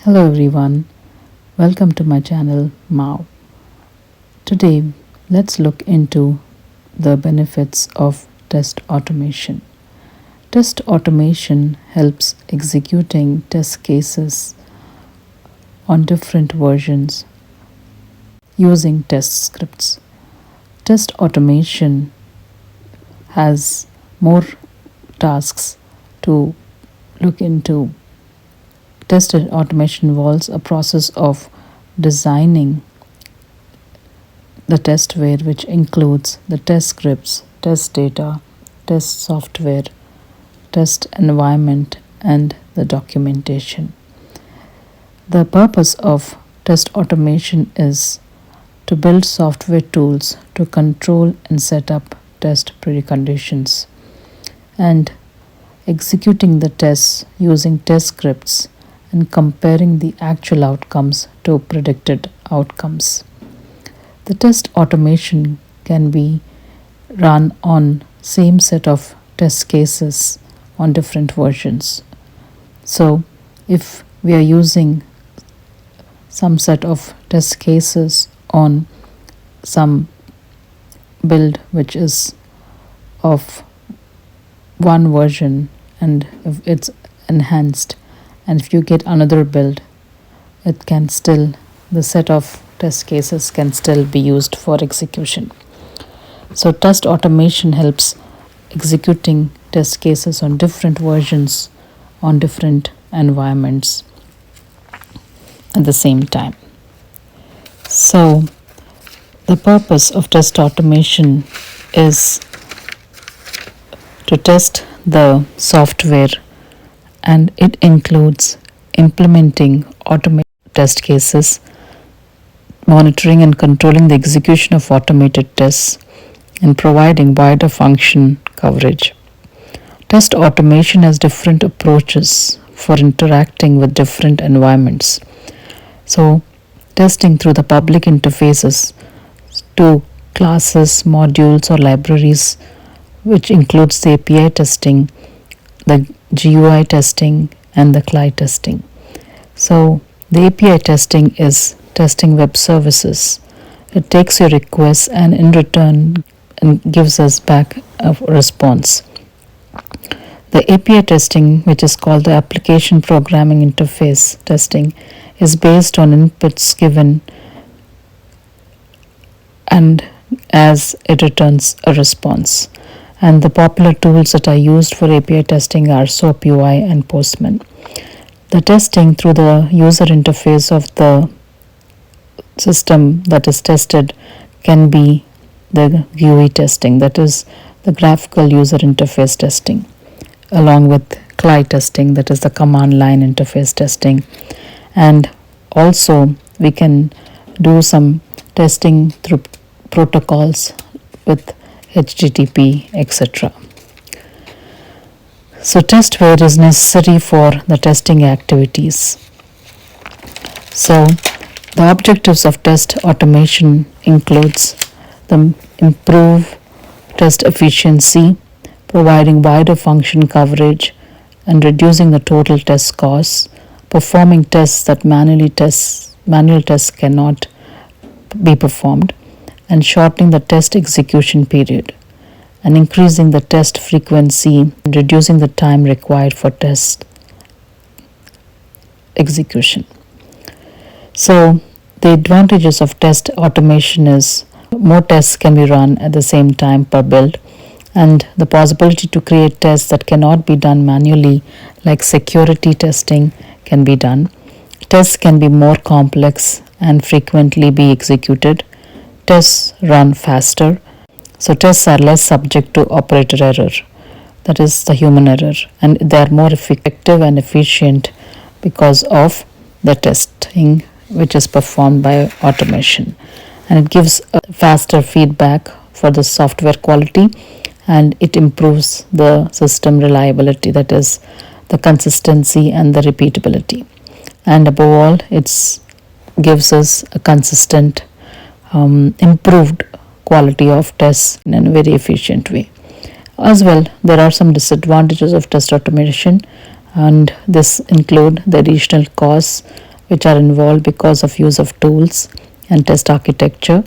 Hello everyone, welcome to my channel Mao. Today, let's look into the benefits of test automation. Test automation helps executing test cases on different versions using test scripts. Test automation has more tasks to look into. Test automation involves a process of designing the testware, which includes the test scripts, test data, test software, test environment, and the documentation. The purpose of test automation is to build software tools to control and set up test preconditions and executing the tests using test scripts and comparing the actual outcomes to predicted outcomes. The test automation can be run on same set of test cases on different versions. So if we are using some set of test cases on some build which is of one version, and if it's enhanced, and if you get another build, the set of test cases can still be used for execution. So test automation helps executing test cases on different versions on different environments at the same time. So the purpose of test automation is to test the software, and it includes implementing automated test cases, monitoring and controlling the execution of automated tests, and providing wider function coverage. Test automation has different approaches for interacting with different environments. So, testing through the public interfaces to classes, modules, or libraries, which includes the API testing, the GUI testing, and the CLI testing. So the API testing is testing web services. It takes your requests and in return and gives us back a response. The API testing, which is called the application programming interface testing, is based on inputs given and as it returns a response. And the popular tools that are used for API testing are SOAP UI and Postman. The testing through the user interface of the system that is tested can be the GUI testing, that is the graphical user interface testing, along with CLI testing, that is the command line interface testing. And also we can do some testing through protocols with HTTP, etc. So testware is necessary for the testing activities. So the objectives of test automation includes the improve test efficiency, providing wider function coverage, and reducing the total test costs, performing tests that manual tests cannot be performed, and shortening the test execution period, and increasing the test frequency and reducing the time required for test execution. So the advantages of test automation is more tests can be run at the same time per build, and the possibility to create tests that cannot be done manually, like security testing, can be done. Tests can be more complex and frequently be executed. Tests run faster, so tests are less subject to operator error, that is the human error, and they are more effective and efficient because of the testing which is performed by automation, and it gives a faster feedback for the software quality, and it improves the system reliability, that is the consistency and the repeatability, and above all it gives us a consistent improved quality of tests in a very efficient way. As well, there are some disadvantages of test automation, and this include the additional costs which are involved because of use of tools and test architecture.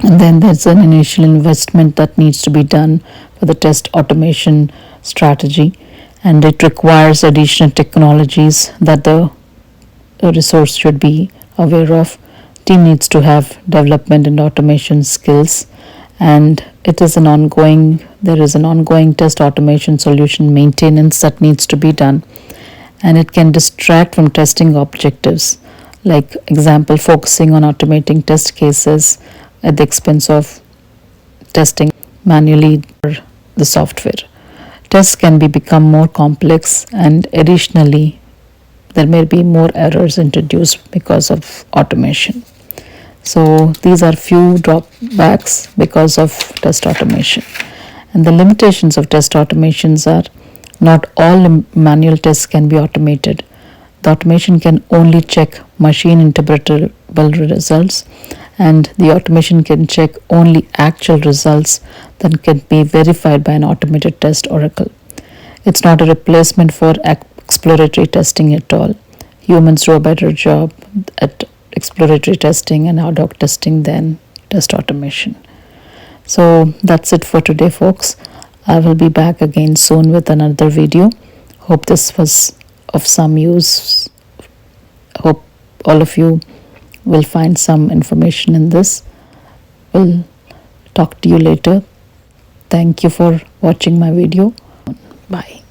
And then there's an initial investment that needs to be done for the test automation strategy, and it requires additional technologies that the resource should be aware of. Team needs to have development and automation skills, and there is an ongoing test automation solution maintenance that needs to be done, and it can distract from testing objectives, like example focusing on automating test cases at the expense of testing manually the software. Tests can become more complex, and additionally there may be more errors introduced because of automation. So these are few drawbacks because of test automation. And the limitations of test automations are not all manual tests can be automated. The automation can only check machine interpretable results, and the automation can check only actual results that can be verified by an automated test oracle. It's not a replacement for exploratory testing at all. Humans do a better job at exploratory testing and ad hoc testing than test automation. So that's it for today, folks. I will be back again soon with another video. Hope this was of some use. Hope all of you will find some information in this. We'll talk to you later. Thank you for watching my video. Bye.